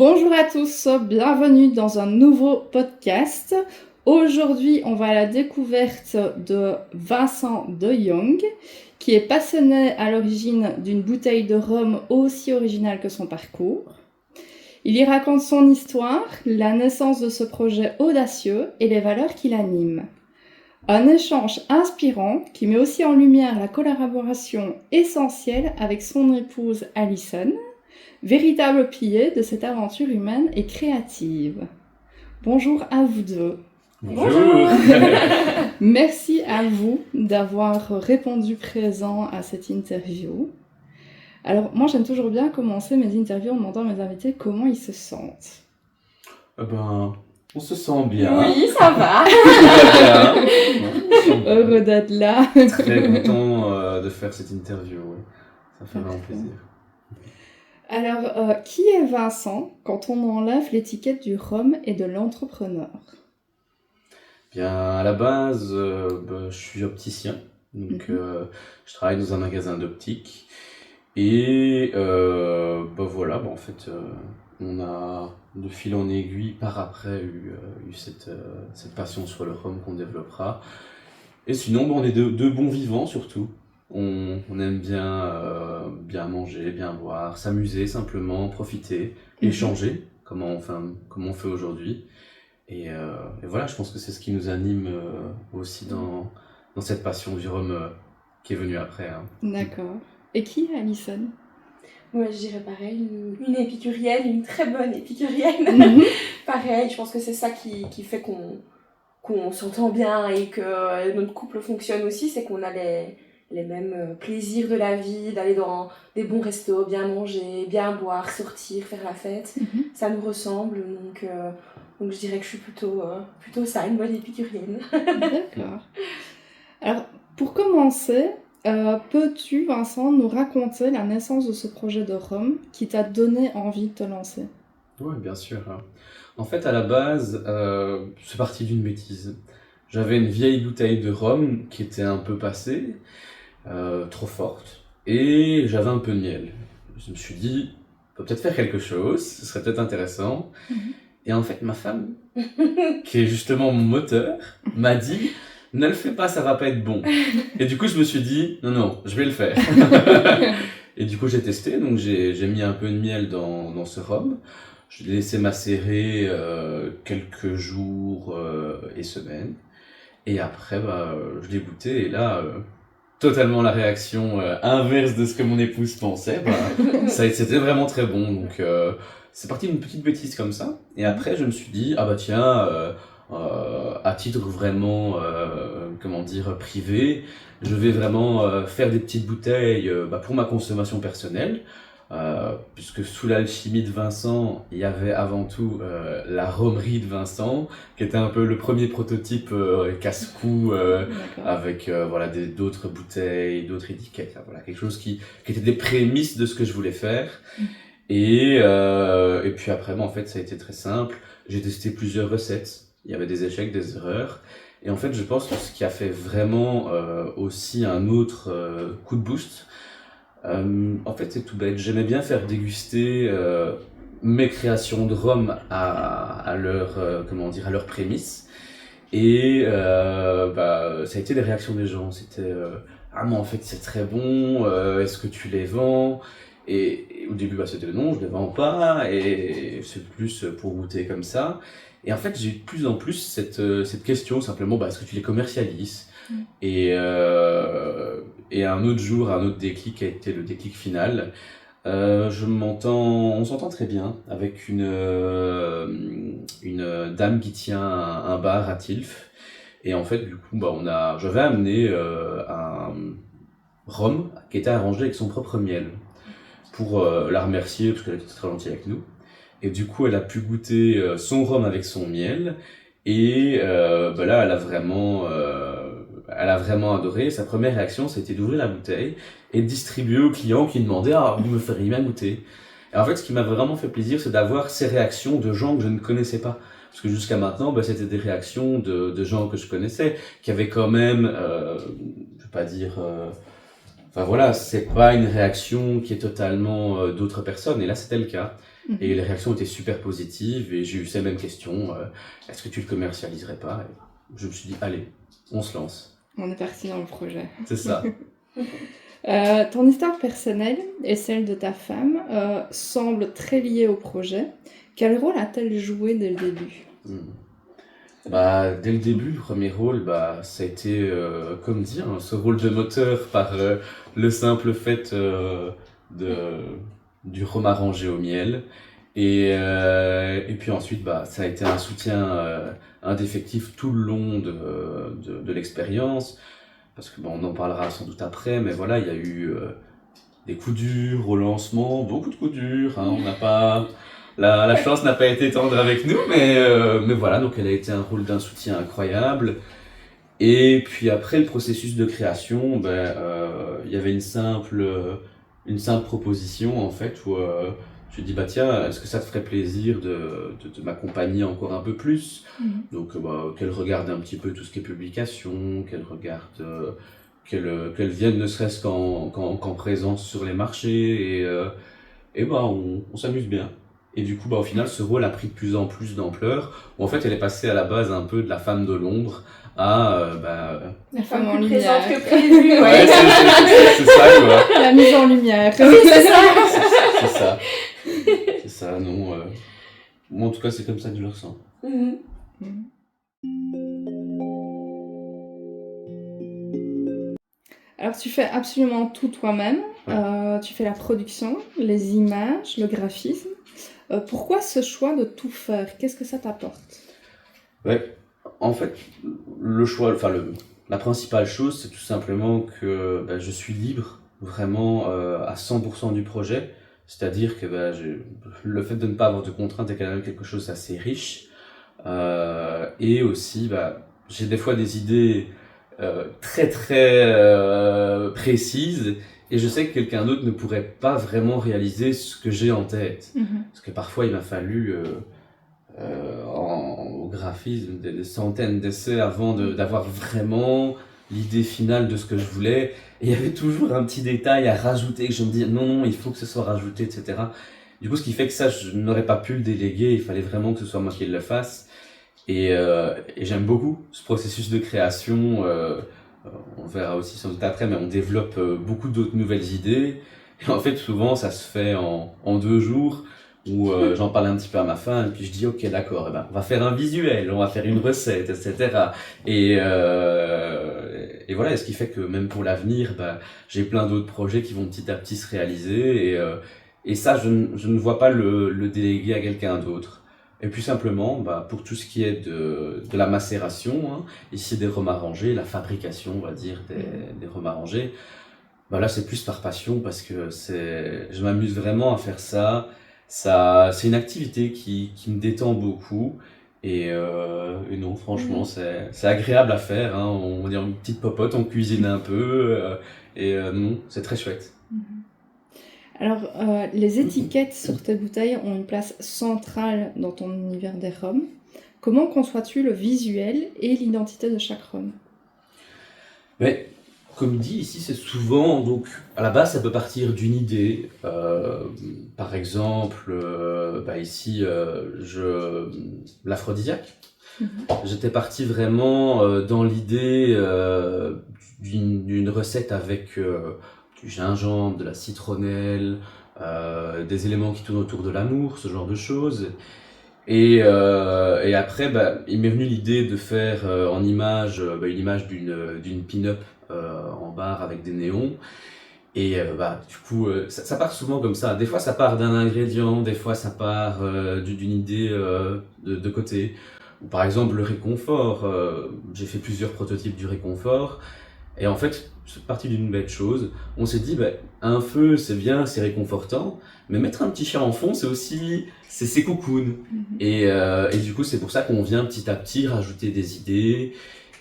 Bonjour à tous, bienvenue dans un nouveau podcast. Aujourd'hui, on va à la découverte de Vincent de Jong, qui est passionné à l'origine d'une bouteille de rhum aussi originale que son parcours. Il y raconte son histoire, la naissance de ce projet audacieux et les valeurs qui l'animent. Un échange inspirant qui met aussi en lumière la collaboration essentielle avec son épouse Alison, véritable pilier de cette aventure humaine et créative. Bonjour à vous deux. Bonjour. Merci à vous d'avoir répondu présent à cette interview. Alors, moi, j'aime toujours bien commencer mes interviews en demandant à mes invités comment ils se sentent. On se sent bien. Oui, ça va. Heureux d'être là. Très content de faire cette interview. Ouais. Ça fait vraiment plaisir. Alors, qui est Vincent quand on enlève l'étiquette du rhum et de l'entrepreneur ? Bien, à la base, je suis opticien. Donc, je travaille dans un magasin d'optique. Et voilà, en fait, on a de fil en aiguille par après eu cette passion sur le rhum qu'on développera. Et sinon, on est deux bons vivants surtout. On aime bien manger, bien boire, s'amuser simplement, profiter, échanger, comme on fait aujourd'hui. Et voilà, je pense que c'est ce qui nous anime aussi dans cette passion du rhum qui est venue après. Hein. D'accord. Et qui est Alison ? Moi, je dirais pareil, une épicurienne, une très bonne épicurienne. Pareil, je pense que c'est ça qui fait qu'on s'entend bien et que notre couple fonctionne aussi, c'est qu'on a les mêmes plaisirs de la vie, d'aller dans des bons restos, bien manger, bien boire, sortir, faire la fête. Ça nous ressemble, donc je dirais que je suis plutôt ça, une bonne épicurienne. D'accord. Alors, pour commencer, peux-tu, Vincent, nous raconter la naissance de ce projet de rhum qui t'a donné envie de te lancer ? Oui, bien sûr. En fait, à la base, c'est parti d'une bêtise. J'avais une vieille bouteille de rhum qui était un peu passée, trop forte, et j'avais un peu de miel. Je me suis dit, on peut peut-être faire quelque chose, ce serait peut-être intéressant. Et en fait, ma femme, qui est justement mon moteur, m'a dit, ne le fais pas, ça va pas être bon. Et du coup, je me suis dit, non, je vais le faire. Et du coup, j'ai testé, donc j'ai mis un peu de miel dans ce rhum. Je l'ai laissé macérer quelques jours et semaines. Et après, je l'ai goûté et là, totalement la réaction inverse de ce que mon épouse pensait. C'était vraiment très bon. Donc, c'est parti d'une petite bêtise comme ça. Et après, je me suis dit, tiens, à titre vraiment, privé, je vais vraiment faire des petites bouteilles pour ma consommation personnelle. Puisque sous l'alchimie de Vincent, il y avait avant tout la rhomerie de Vincent, qui était un peu le premier prototype casse-cou avec d'autres bouteilles, d'autres étiquettes, quelque chose qui était des prémices de ce que je voulais faire. Et puis après, en fait, ça a été très simple. J'ai testé plusieurs recettes. Il y avait des échecs, des erreurs. Et en fait, je pense que ce qui a fait vraiment aussi un autre coup de boost, en fait, c'est tout bête. J'aimais bien faire déguster mes créations de rhum à leurs prémices. Et ça a été les réactions des gens. C'était mais en fait, c'est très bon. Est-ce que tu les vends ? Et au début, c'était non, je les vends pas. Et c'est plus pour goûter comme ça. Et en fait, j'ai eu de plus en plus cette question simplement, est-ce que tu les commercialises ? Et un autre jour, un autre déclic a été le déclic final. On s'entend très bien avec une dame qui tient un bar à Tilff. Et en fait, du coup, j'avais amené un rhum qui était arrangé avec son propre miel pour la remercier parce qu'elle était très gentille avec nous. Et du coup, elle a pu goûter son rhum avec son miel. Et là, elle a vraiment adoré. Sa première réaction, c'était d'ouvrir la bouteille et de distribuer aux clients qui demandaient « vous me feriez bien goûter ?» Et en fait, ce qui m'a vraiment fait plaisir, c'est d'avoir ces réactions de gens que je ne connaissais pas. Parce que jusqu'à maintenant, c'était des réactions de gens que je connaissais, qui avaient quand même, je vais pas dire... c'est pas une réaction qui est totalement d'autres personnes. Et là, c'était le cas. Et les réactions étaient super positives et j'ai eu ces mêmes questions. Est-ce que tu le commercialiserais pas? Et je me suis dit, allez, on se lance. On est parti dans le projet. C'est ça. Ton histoire personnelle et celle de ta femme semblent très liées au projet. Quel rôle a-t-elle joué dès le début? Dès le début, le premier rôle, ça a été, comme dire, ce rôle de moteur par le simple fait du rhum arrangé au miel. Et puis ensuite, ça a été un soutien indéfectible tout le long de l'expérience. Parce que on en parlera sans doute après, mais voilà, il y a eu des coups durs au lancement, beaucoup de coups durs. Hein, on n'a pas... La chance n'a pas été tendre avec nous, mais voilà, donc elle a été un rôle d'un soutien incroyable. Et puis après le processus de création, il y avait une simple proposition en fait où je dis tiens, est-ce que ça te ferait plaisir de m'accompagner encore un peu plus? Donc qu'elle regarde un petit peu tout ce qui est publication, qu'elle regarde qu'elle vienne ne serait-ce qu'en présence sur les marchés et on s'amuse bien. Et du coup, au final, ce rôle a pris de plus en plus d'ampleur. Où en fait, elle est passée à la base un peu de la femme de l'ombre à la femme en plus lumière. présente que prévu. Ouais, c'est ça, quoi. La mise en lumière. Oui, c'est ça. C'est ça. C'est ça, non. Moi, en tout cas, c'est comme ça que je le ressens. Alors, tu fais absolument tout toi-même. Ouais. Tu fais la production, les images, le graphisme. Pourquoi ce choix de tout faire? Qu'est-ce que ça t'apporte? Ouais, en fait, le choix, la principale chose, c'est tout simplement que je suis libre vraiment à 100% du projet. C'est-à-dire que le fait de ne pas avoir de contraintes est quand même quelque chose d'assez riche. Et aussi, j'ai des fois des idées très très précises et je sais que quelqu'un d'autre ne pourrait pas vraiment réaliser ce que j'ai en tête. Parce que parfois il m'a fallu au graphisme des centaines d'essais avant d'avoir vraiment l'idée finale de ce que je voulais. Et il y avait toujours un petit détail à rajouter que je me dis non, il faut que ce soit rajouté, etc. Du coup, ce qui fait que ça, je n'aurais pas pu le déléguer, il fallait vraiment que ce soit moi qui le fasse. Et j'aime beaucoup ce processus de création. On verra aussi sans doute après, mais on développe beaucoup d'autres nouvelles idées. Et en fait, souvent, ça se fait en 2 jours, où j'en parle un petit peu à ma femme, et puis je dis, ok, d'accord, on va faire un visuel, on va faire une recette, etc. Et voilà, et ce qui fait que même pour l'avenir, j'ai plein d'autres projets qui vont petit à petit se réaliser, et ça, je ne vois pas le déléguer à quelqu'un d'autre. Et puis simplement, pour tout ce qui est de la macération, hein, ici des rhums arrangés, la fabrication, on va dire, des rhums arrangés, là c'est plus par passion parce que je m'amuse vraiment à faire ça. C'est une activité qui me détend beaucoup et non, franchement, c'est agréable à faire. Hein, on est une petite popote, on cuisine un peu et non, c'est très chouette. Alors, les étiquettes sur tes bouteilles ont une place centrale dans ton univers des rhums. Comment conçois-tu le visuel et l'identité de chaque rhum? Mais, comme dit ici, c'est souvent, donc, à la base, ça peut partir d'une idée. Par exemple, ici, l'aphrodisiaque. J'étais parti vraiment dans l'idée d'une recette avec du gingembre, de la citronnelle, des éléments qui tournent autour de l'amour, ce genre de choses. Et après, il m'est venu l'idée de faire en image, une image d'une pin-up en bar avec des néons. Et du coup, ça part souvent comme ça. Des fois, ça part d'un ingrédient, des fois, ça part d'une idée de côté. Ou par exemple, le réconfort. J'ai fait plusieurs prototypes du réconfort. Et en fait, c'est parti d'une bête chose. On s'est dit, un feu, c'est bien, c'est réconfortant, mais mettre un petit chat en fond, c'est cocoon. Et du coup, c'est pour ça qu'on vient petit à petit rajouter des idées.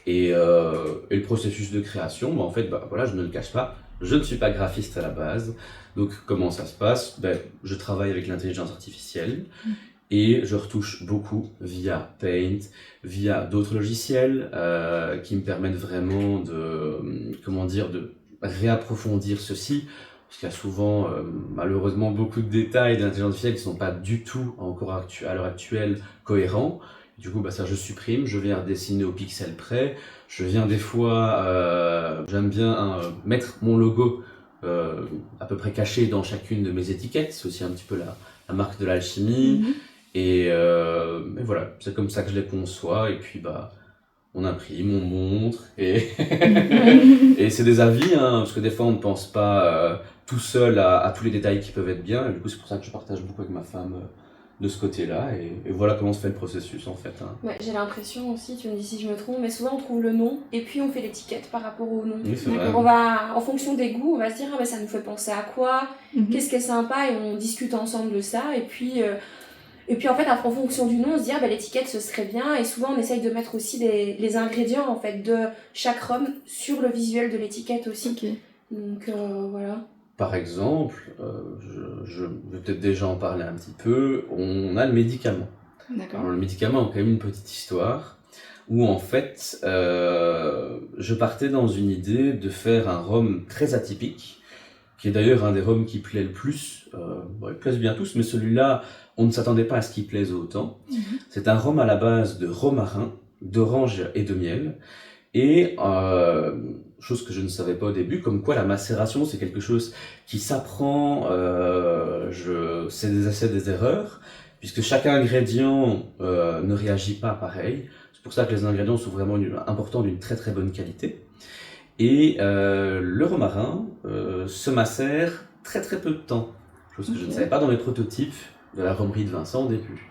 Et le processus de création, en fait, voilà, je ne le cache pas, je ne suis pas graphiste à la base. Donc, comment ça se passe? Je travaille avec l'intelligence artificielle. Et je retouche beaucoup via Paint, via d'autres logiciels qui me permettent vraiment de réapprofondir ceci. parce qu'il y a souvent, malheureusement, beaucoup de détails d'intelligence artificielle qui ne sont pas du tout encore à l'heure actuelle cohérents. Du coup, ça je supprime, je viens dessiner au pixel près. Je viens des fois, j'aime bien mettre mon logo à peu près caché dans chacune de mes étiquettes. C'est aussi un petit peu la marque de l'alchimie. Et voilà, c'est comme ça que je les conçois. Et puis, on imprime, on montre. Et, et c'est des avis, parce que des fois, on ne pense pas tout seul à tous les détails qui peuvent être bien. Et du coup, c'est pour ça que je partage beaucoup avec ma femme de ce côté-là. Et voilà comment se fait le processus, en fait. Ouais, j'ai l'impression aussi, tu me dis si je me trompe, mais souvent on trouve le nom et puis on fait l'étiquette par rapport au nom. Oui, c'est vrai. On va, en fonction des goûts, on va se dire ça nous fait penser à quoi, qu'est-ce qui est sympa, et on discute ensemble de ça. Et puis en fait, en fonction du nom, on se dit l'étiquette ce serait bien. Et souvent on essaye de mettre aussi les ingrédients en fait de chaque rhum sur le visuel de l'étiquette aussi. Donc voilà. Par exemple, je vais peut-être déjà en parler un petit peu, on a le médicament. D'accord. Alors, le médicament a quand même une petite histoire où en fait, je partais dans une idée de faire un rhum très atypique, qui est d'ailleurs un des rhums qui plaît le plus. Ils plaisent bien tous, mais celui-là, on ne s'attendait pas à ce qu'il plaise autant. C'est un rhum à la base de romarin, d'orange et de miel. Et chose que je ne savais pas au début, comme quoi la macération c'est quelque chose qui s'apprend, c'est des essais, des erreurs, puisque chaque ingrédient ne réagit pas pareil. C'est pour ça que les ingrédients sont vraiment importants, d'une très très bonne qualité. Et le romarin se macère très très peu de temps, chose que je ne savais pas dans mes prototypes de la rhumerie de Vincent au début.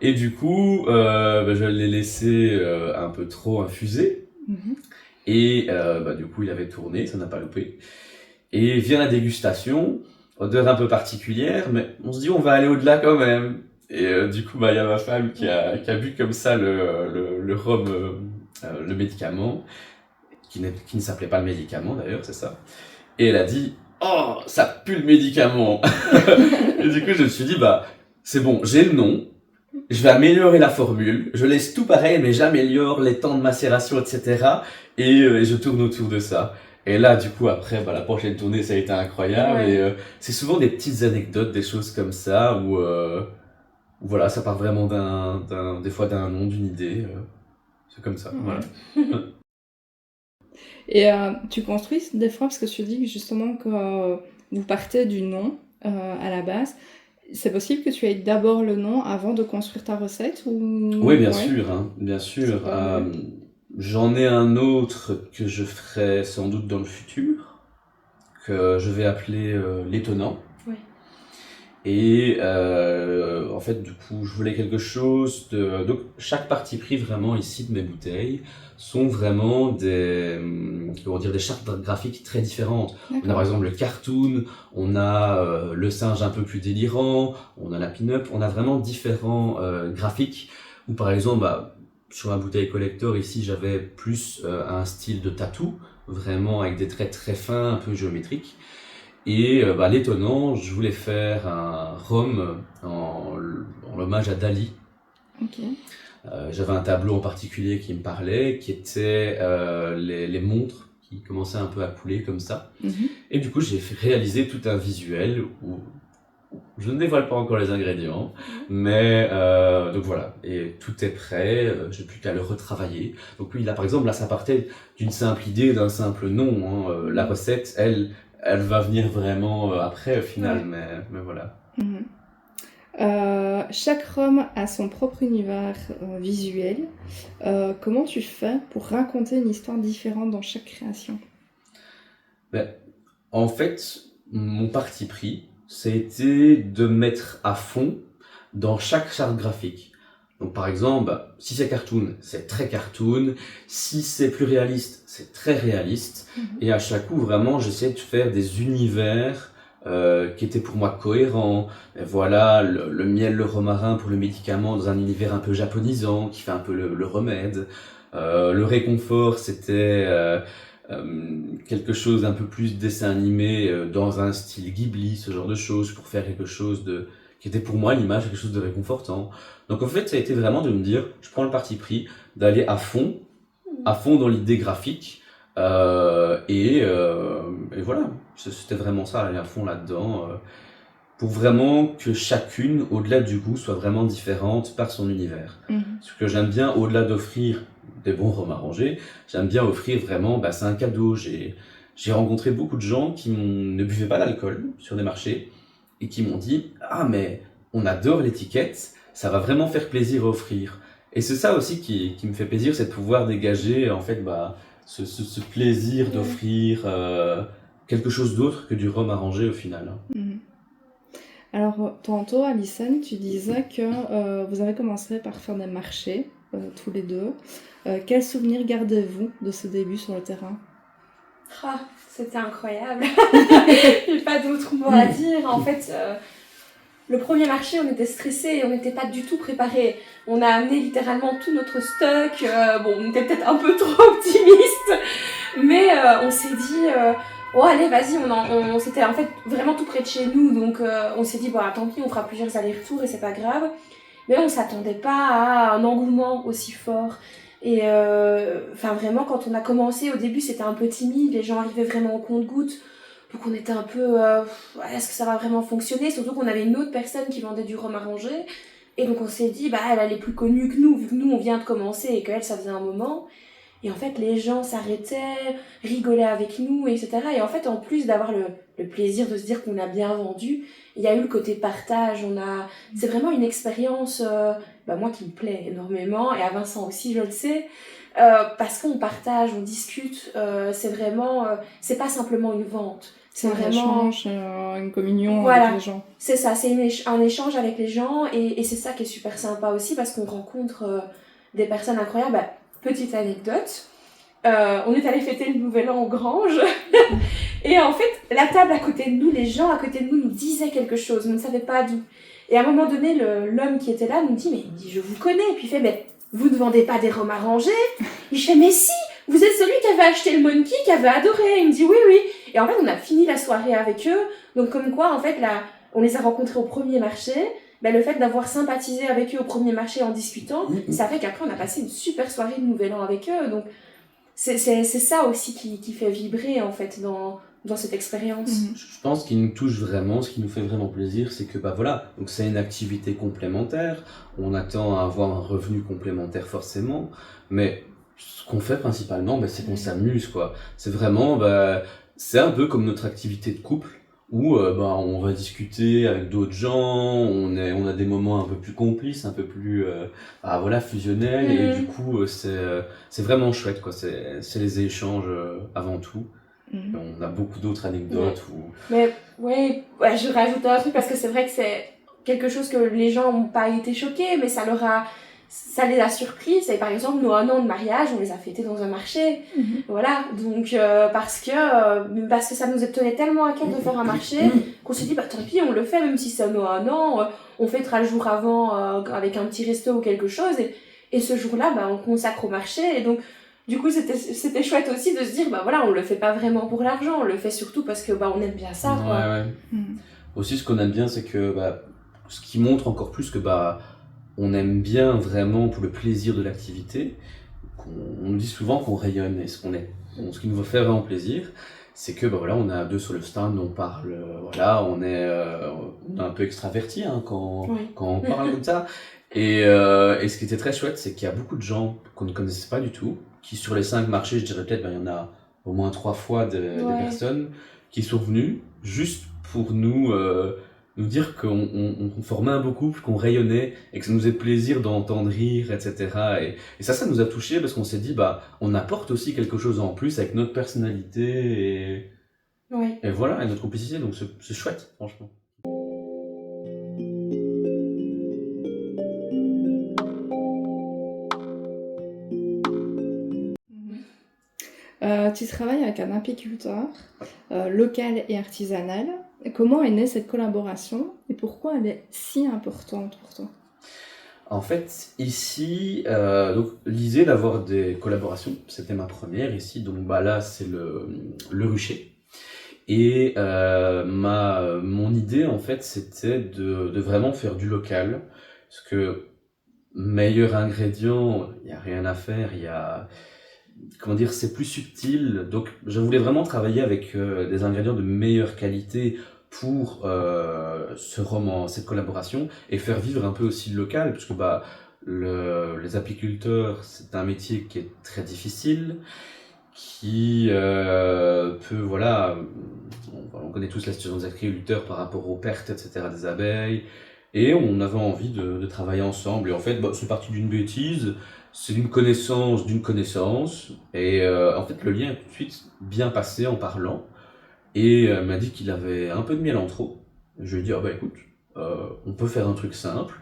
Et du coup, je l'ai laissé un peu trop infuser. Et du coup, il avait tourné, ça n'a pas loupé. Et vient la dégustation, odeur un peu particulière, mais on se dit on va aller au-delà quand même. Et du coup, il y a ma femme qui a bu comme ça le rhum, le médicament, qui ne s'appelait pas le médicament d'ailleurs, c'est ça. Et elle a dit « Oh, ça pue le médicament !» Et du coup, je me suis dit c'est bon, j'ai le nom. Je vais améliorer la formule, je laisse tout pareil, mais j'améliore les temps de macération, etc. Et je tourne autour de ça. Et là, du coup, après, la prochaine tournée, ça a été incroyable. Ouais. Et c'est souvent des petites anecdotes, des choses comme ça, où voilà, ça part vraiment des fois d'un nom, d'une idée. C'est comme ça, voilà. Et tu construis des fois, parce que tu dis justement que vous partez du nom à la base. C'est possible que tu aies d'abord le nom avant de construire ta recette ou... Oui, bien sûr, hein, bien sûr. J'en ai un autre que je ferai sans doute dans le futur, que je vais appeler l'étonnant. Oui. Et en fait, du coup, je voulais quelque chose de... Donc, chaque parti pris vraiment ici de mes bouteilles sont vraiment des chartes graphiques très différentes. D'accord. On a par exemple le cartoon, on a le singe un peu plus délirant, on a la pin-up, on a vraiment différents graphiques. Ou par exemple, sur ma bouteille collector ici, j'avais plus un style de tattoo, vraiment avec des traits très fins, un peu géométriques. Et l'étonnant, je voulais faire un rhum en hommage à Dali. Ok. J'avais un tableau en particulier qui me parlait, qui était les montres qui commençaient un peu à couler comme ça. Et du coup, j'ai réalisé tout un visuel où je ne dévoile pas encore les ingrédients, mais donc voilà, et tout est prêt, j'ai plus qu'à le retravailler. Donc oui, là par exemple, ça partait d'une simple idée, d'un simple nom. La recette, elle va venir vraiment après au final, mais voilà. Chaque rhum a son propre univers visuel. Comment tu fais pour raconter une histoire différente dans chaque création ? En fait, mon parti pris, c'était de mettre à fond dans chaque charte graphique. Donc par exemple, si c'est cartoon, c'est très cartoon. Si c'est plus réaliste, c'est très réaliste. Et à chaque coup, vraiment, j'essayais de faire des univers qui étaient pour moi cohérents. Et voilà, le miel, le romarin pour le médicament dans un univers un peu japonisant, qui fait un peu le remède. Le réconfort, c'était quelque chose d'un peu plus dessin animé dans un style Ghibli, ce genre de choses, pour faire quelque chose qui était pour moi l'image, quelque chose de réconfortant. Donc en fait, ça a été vraiment de me dire, je prends le parti pris d'aller à fond dans l'idée graphique, Et voilà, c'était vraiment ça, aller à fond là-dedans, pour vraiment que chacune, au-delà du goût, soit vraiment différente par son univers. Ce que j'aime bien, au-delà d'offrir des bons rhums arrangés, j'aime bien offrir vraiment, c'est un cadeau. J'ai rencontré beaucoup de gens qui ne buvaient pas d'alcool sur des marchés et qui m'ont dit « Ah, mais on adore l'étiquette, ça va vraiment faire plaisir à offrir. » Et c'est ça aussi qui me fait plaisir, c'est de pouvoir dégager en fait ce plaisir d'offrir quelque chose d'autre que du rhum arrangé au final. Alors, tantôt, Alison, tu disais que vous avez commencé par faire des marchés, tous les deux. Quels souvenirs gardez-vous de ce début sur le terrain? Ah, c'était incroyable. J'ai pas d'autres mots à dire. En fait, le premier marché, on était stressés et on n'était pas du tout préparés. On a amené littéralement tout notre stock. On était peut-être un peu trop optimistes, mais on s'est dit... oh allez vas-y, on c'était en fait vraiment tout près de chez nous, donc on s'est dit tant pis, on fera plusieurs allers-retours et c'est pas grave. Mais on s'attendait pas à un engouement aussi fort. Et vraiment quand on a commencé, au début c'était un peu timide, les gens arrivaient vraiment au compte-gouttes, donc on était un peu est-ce que ça va vraiment fonctionner, surtout qu'on avait une autre personne qui vendait du rhum arrangé, et donc on s'est dit elle est plus connue que nous, vu que nous on vient de commencer et qu'elle ça faisait un moment. Et en fait, les gens s'arrêtaient, rigolaient avec nous, etc. Et en fait, en plus d'avoir le plaisir de se dire qu'on a bien vendu, il y a eu le côté partage. C'est vraiment une expérience, moi qui me plaît énormément, et à Vincent aussi, je le sais, parce qu'on partage, on discute. C'est vraiment, c'est pas simplement une vente. C'est vraiment échange, une communion voilà, avec les gens. C'est ça, c'est un échange avec les gens, et c'est ça qui est super sympa aussi, parce qu'on rencontre des personnes incroyables. Petite anecdote, on est allé fêter le nouvel an aux Granges et en fait la table à côté de nous, les gens à côté de nous disaient quelque chose, on ne savait pas d'où. Et à un moment donné, l'homme qui était là nous dit je vous connais, et puis il fait mais vous ne vendez pas des rhums arrangés? Et je fais mais si, vous êtes celui qui avait acheté le Monkey, qui avait adoré. Il me dit oui. Et en fait on a fini la soirée avec eux, donc comme quoi en fait là on les a rencontrés au premier marché. Le fait d'avoir sympathisé avec eux au premier marché en discutant, ça fait qu'après on a passé une super soirée de Nouvel An avec eux. Donc c'est ça aussi qui fait vibrer en fait dans cette expérience. Je pense qu'il nous touche vraiment, ce qui nous fait vraiment plaisir, c'est que donc c'est une activité complémentaire, on attend à avoir un revenu complémentaire forcément, mais ce qu'on fait principalement, c'est qu'on s'amuse quoi. C'est vraiment, c'est un peu comme notre activité de couple, où on va discuter avec d'autres gens, on a des moments un peu plus complices, un peu plus fusionnels, et du coup c'est vraiment chouette quoi. C'est les échanges avant tout. On a beaucoup d'autres anecdotes. Mais je rajoute un truc, parce que c'est vrai que c'est quelque chose que les gens n'ont pas été choqués, mais ça les a surpris. C'est par exemple nos 1 an de mariage, on les a fêtés dans un marché. Voilà, donc parce que ça nous tenait tellement à cœur de faire un marché qu'on s'est dit tant pis, on le fait, même si c'est nos 1 an, on fêtera le jour avant avec un petit resto ou quelque chose, et ce jour-là on consacre au marché. Et donc du coup c'était chouette aussi de se dire on le fait pas vraiment pour l'argent, on le fait surtout parce que on aime bien ça quoi. Aussi ce qu'on aime bien, c'est que ce qui montre encore plus que on aime bien vraiment pour le plaisir de l'activité. On dit souvent qu'on rayonne, et ce qui nous fait vraiment plaisir, c'est que on est à deux sur le stand, on parle, on est un peu extraverti quand on parle comme ça. Et ce qui était très chouette, c'est qu'il y a beaucoup de gens qu'on ne connaissait pas du tout, qui sur les 5 marchés, je dirais peut-être, il y en a au moins 3 fois des personnes qui sont venues juste pour nous dire qu'on formait un beau couple, qu'on rayonnait, et que ça nous faisait plaisir d'entendre rire, etc. Et ça nous a touchés, parce qu'on s'est dit, on apporte aussi quelque chose en plus avec notre personnalité et voilà, et notre complicité, donc c'est chouette, franchement. Tu travailles avec un apiculteur local et artisanal. Comment est née cette collaboration et pourquoi elle est si importante pour toi? En fait, ici, donc l'idée d'avoir des collaborations, c'était ma première ici. Donc là, c'est le rucher. Et mon idée, en fait, c'était de vraiment faire du local. Parce que meilleur ingrédient, il n'y a rien à faire. comment dire, c'est plus subtil. Donc, je voulais vraiment travailler avec des ingrédients de meilleure qualité pour ce roman, cette collaboration, et faire vivre un peu aussi le local, parce que bah, les apiculteurs, c'est un métier qui est très difficile, qui peut, voilà, on connaît tous la situation des agriculteurs par rapport aux pertes, etc., des abeilles, et on avait envie de travailler ensemble. Et en fait, bah, c'est parti d'une bêtise, c'est d'une connaissance, et en fait, le lien est tout de suite bien passé en parlant, et m'a dit qu'il avait un peu de miel en trop. Je lui ai dit, ah bah écoute, on peut faire un truc simple.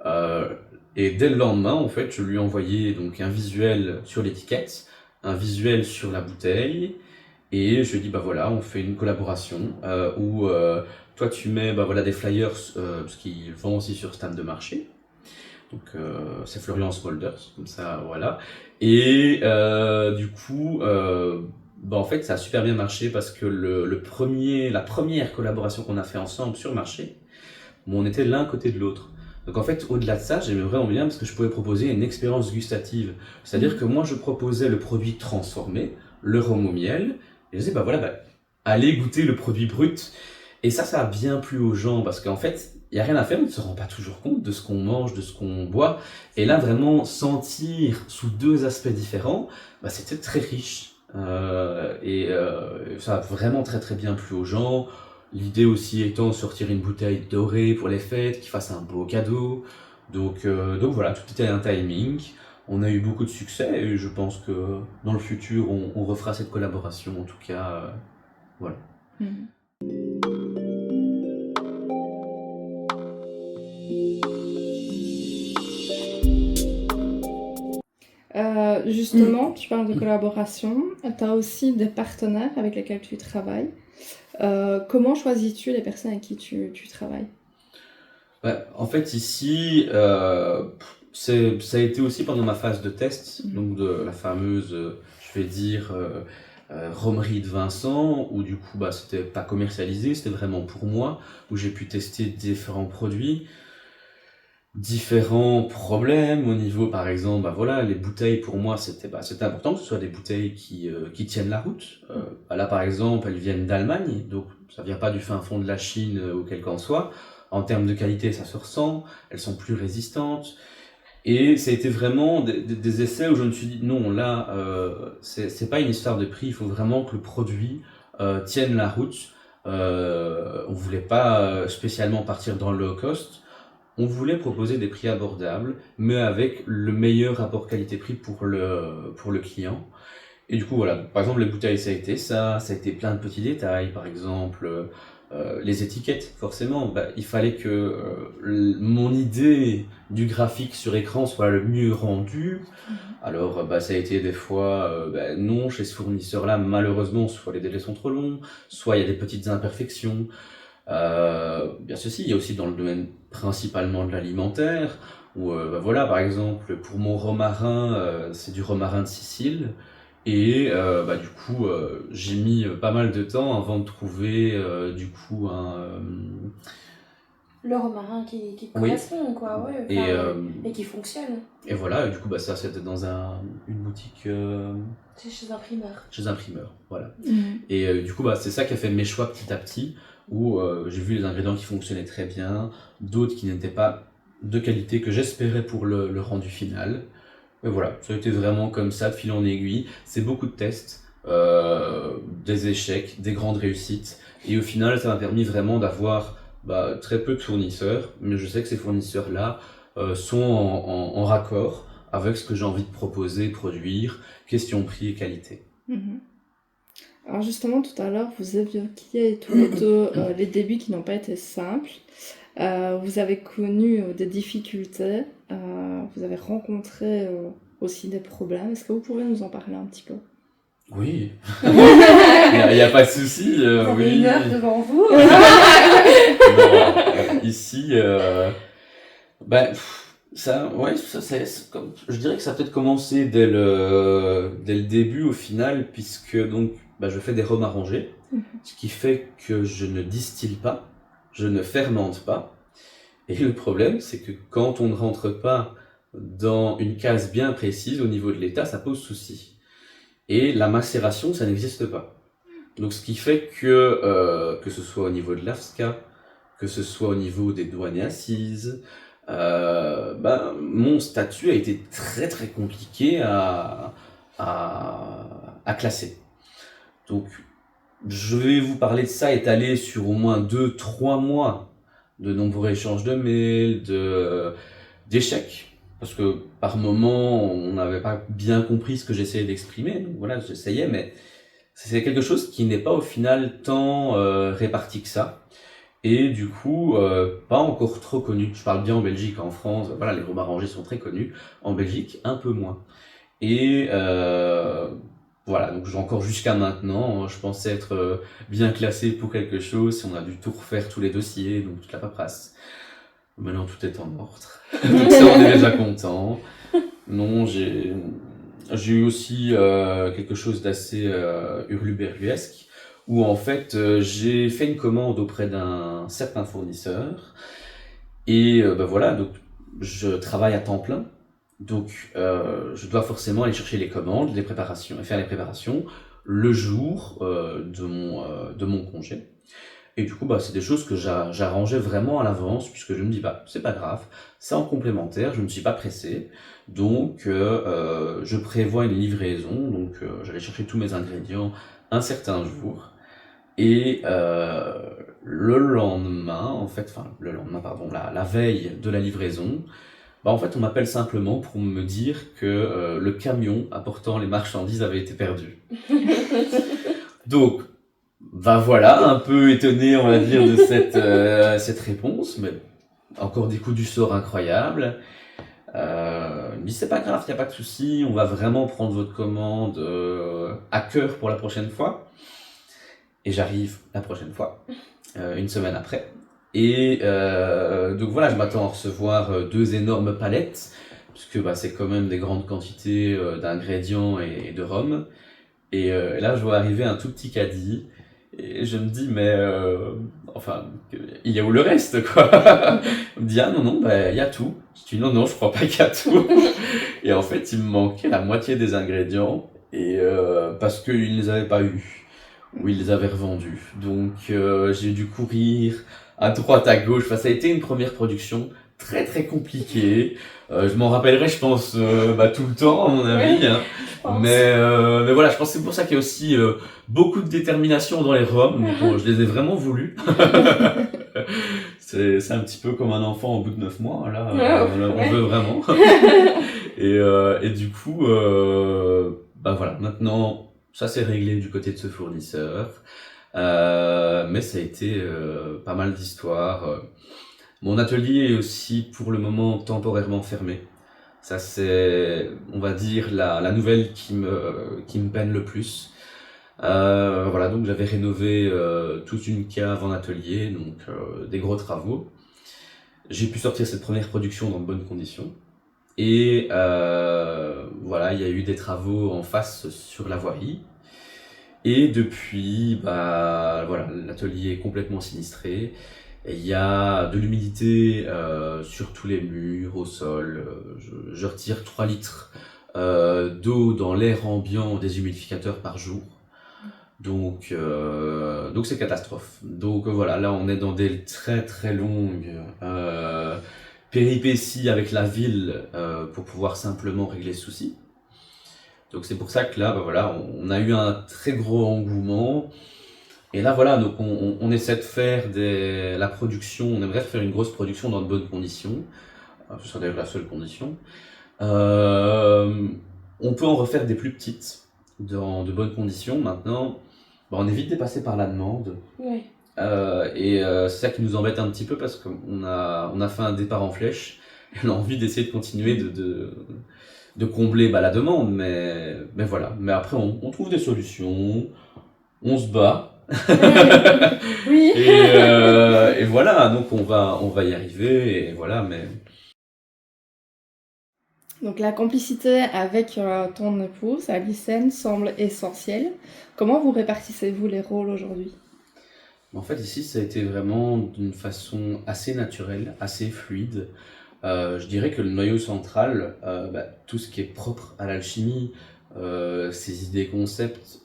Euh, et dès le lendemain, en fait, je lui ai envoyé donc un visuel sur l'étiquette, un visuel sur la bouteille, et je lui ai dit, bah voilà, on fait une collaboration où toi tu mets bah voilà, des flyers, parce qu'ils vendent aussi sur stand de marché. Donc c'est Florian Smolders, comme ça, voilà. Et du coup, bah en fait, ça a super bien marché parce que la première collaboration qu'on a fait ensemble sur le marché, bon, on était l'un côté de l'autre. Donc en fait, au-delà de ça, j'aimais vraiment bien parce que je pouvais proposer une expérience gustative. C'est-à-dire que moi, je proposais le produit transformé, le rhum au miel, et je disais, bah voilà, bah, allez goûter le produit brut. Et ça a bien plu aux gens parce qu'en fait, il n'y a rien à faire, on ne se rend pas toujours compte de ce qu'on mange, de ce qu'on boit. Et là, vraiment, sentir sous deux aspects différents, bah, c'était très riche. Ça a vraiment très très bien plu aux gens. L'idée aussi étant de sortir une bouteille dorée pour les fêtes, qui fasse un beau cadeau. Donc voilà, tout était un timing. On a eu beaucoup de succès et je pense que dans le futur, on refera cette collaboration. En tout cas, voilà. Mhm. Justement, tu parles de collaboration. Tu as aussi des partenaires avec lesquels tu travailles. Comment choisis-tu les personnes avec qui tu travailles? Ouais, en fait, ici, ça a été aussi pendant ma phase de test, donc de la fameuse, je vais dire, Romerie de Vincent, où du coup, bah, c'était pas commercialisé, c'était vraiment pour moi, où j'ai pu tester différents produits, différents problèmes au niveau, par exemple, bah voilà, les bouteilles pour moi, c'était important que ce soit des bouteilles qui tiennent la route. Bah là, par exemple, elles viennent d'Allemagne, donc ça vient pas du fin fond de la Chine ou quel qu'en soit. En termes de qualité, ça se ressent, elles sont plus résistantes. Et ça a été vraiment des essais où je me suis dit, non, là, c'est pas une histoire de prix, il faut vraiment que le produit tienne la route. On voulait pas spécialement partir dans le low cost. On voulait proposer des prix abordables, mais avec le meilleur rapport qualité-prix pour le client. Et du coup, voilà, par exemple, les bouteilles, ça a été plein de petits détails, par exemple, les étiquettes, forcément, bah, il fallait que mon idée du graphique sur écran soit le mieux rendu. Alors, bah, ça a été des fois, bah, non, chez ce fournisseur-là, malheureusement, soit les délais sont trop longs, soit il y a des petites imperfections. Bien ceci, il y a aussi dans le domaine principalement de l'alimentaire, où bah voilà, par exemple, pour mon romarin, c'est du romarin de Sicile, et bah, du coup, j'ai mis pas mal de temps avant de trouver du coup Le romarin qui Oui. correspond, quoi, ouais. Et, Et qui fonctionne. et voilà, et du coup, bah, ça c'était dans une boutique C'est chez un primeur. chez un primeur, voilà. Mhm. Et du coup, bah, c'est ça qui a fait mes choix petit à petit, où j'ai vu les ingrédients qui fonctionnaient très bien, d'autres qui n'étaient pas de qualité que j'espérais pour le rendu final. Et voilà, ça a été vraiment comme ça, de fil en aiguille. C'est beaucoup de tests, des échecs, des grandes réussites. Et au final, ça m'a permis vraiment d'avoir bah, très peu de fournisseurs, mais je sais que ces fournisseurs-là sont en raccord avec ce que j'ai envie de proposer, produire, question prix et qualité. Mhm. Alors justement, tout à l'heure, vous évoquiez tous les deux les débuts qui n'ont pas été simples. Vous avez connu des difficultés, vous avez rencontré aussi des problèmes. Est-ce que vous pouvez nous en parler un petit peu? Oui, il n'y a pas de souci. Vous avez Oui. une heure devant vous. Bon, ici, bah, ça, ouais, je dirais que ça a peut-être commencé dès le début au final, puisque donc, bah, je fais des rhums arrangés, ce qui fait que je ne distille pas, je ne fermente pas. Et le problème, c'est que quand on ne rentre pas dans une case bien précise au niveau de l'état, ça pose souci. Et la macération, ça n'existe pas. Donc ce qui fait que ce soit au niveau de l'AFSCA, que ce soit au niveau des douanes et assises, mon statut a été très très compliqué à classer. Donc je vais vous parler de ça étalé sur au moins 2-3 mois de nombreux échanges de mails, d'échecs. Parce que par moment, on n'avait pas bien compris ce que j'essayais d'exprimer. Donc voilà, j'essayais, mais c'est quelque chose qui n'est pas au final tant réparti que ça. Et du coup, pas encore trop connu. Je parle bien en Belgique, en France, voilà, les robes arrangées sont très connus. En Belgique, un peu moins. Et voilà, donc encore jusqu'à maintenant, je pensais être bien classé pour quelque chose, si on a dû tout refaire, tous les dossiers, donc toute la paperasse. Maintenant, tout est en ordre. Donc ça, on est déjà content. Non, j'ai eu aussi quelque chose d'assez hurluberluesque, où en fait, j'ai fait une commande auprès d'un certain fournisseur, et voilà, donc je travaille à temps plein. Donc, je dois forcément aller chercher les commandes, les préparations, et faire les préparations le jour de mon congé. Et du coup, c'est des choses que j'arrangeais vraiment à l'avance, puisque je me dis, c'est pas grave, c'est en complémentaire, je ne suis pas pressé. Donc, je prévois une livraison, donc j'allais chercher tous mes ingrédients un certain jour. Et le lendemain, en fait, enfin, le lendemain, pardon, la veille de la livraison, en fait, on m'appelle simplement pour me dire que le camion apportant les marchandises avait été perdu. Donc, voilà, un peu étonné, on va dire, de cette réponse, mais encore des coups du sort incroyables. Il me dit, c'est pas grave, il n'y a pas de souci, on va vraiment prendre votre commande à cœur pour la prochaine fois. Et j'arrive la prochaine fois, une semaine après. Et donc voilà, je m'attends à recevoir 2 énormes palettes, puisque c'est quand même des grandes quantités d'ingrédients et de rhum. Et là, je vois arriver un tout petit caddie, et je me dis, mais enfin, il y a où le reste, quoi? On me dit, ah non, il y a tout. Je dis, non, je crois pas qu'il y a tout. Et en fait, il me manquait la moitié des ingrédients, et parce qu'ils ne les avaient pas eus, ou ils les avaient revendus. Donc j'ai dû courir à droite, à gauche. Enfin, ça a été une première production très très compliquée. Je m'en rappellerai, je pense, tout le temps, à mon avis. Hein. Mais voilà, je pense que c'est pour ça qu'il y a aussi beaucoup de détermination dans les roms. Donc, je les ai vraiment voulu. C'est un petit peu comme un enfant au bout de 9 mois. Là, on veut vraiment. Et du coup, voilà, maintenant, ça c'est réglé du côté de ce fournisseur. Mais ça a été pas mal d'histoires. Mon atelier est aussi pour le moment temporairement fermé. Ça c'est, on va dire, la nouvelle qui me peine le plus. Voilà, donc j'avais rénové toute une cave en atelier, donc des gros travaux. J'ai pu sortir cette première production dans de bonnes conditions. Et voilà, il y a eu des travaux en face sur la voirie. Et depuis, voilà, l'atelier est complètement sinistré. Et il y a de l'humidité sur tous les murs, au sol. Je retire 3 litres d'eau dans l'air ambiant des humidificateurs par jour. Donc c'est catastrophe. Donc voilà, là on est dans des très très longues péripéties avec la ville pour pouvoir simplement régler ce souci. Donc c'est pour ça que là, voilà, on a eu un très gros engouement. Et là voilà, donc on essaie de faire la production, on aimerait faire une grosse production dans de bonnes conditions. Ce serait d'ailleurs la seule condition. On peut en refaire des plus petites dans de bonnes conditions. Maintenant, on est vite dépassé par la demande. Ouais. Et c'est ça qui nous embête un petit peu parce qu'on a fait un départ en flèche. Et on a envie d'essayer de continuer de combler la demande, mais voilà. Mais après, on trouve des solutions, on se bat. Oui. Et voilà, donc on va y arriver, et voilà, mais... Donc la complicité avec ton épouse, Alicenne, semble essentielle. Comment vous répartissez-vous les rôles aujourd'hui? En fait, ici, ça a été vraiment d'une façon assez naturelle, assez fluide. Je dirais que le noyau central, tout ce qui est propre à l'alchimie, ses idées concepts,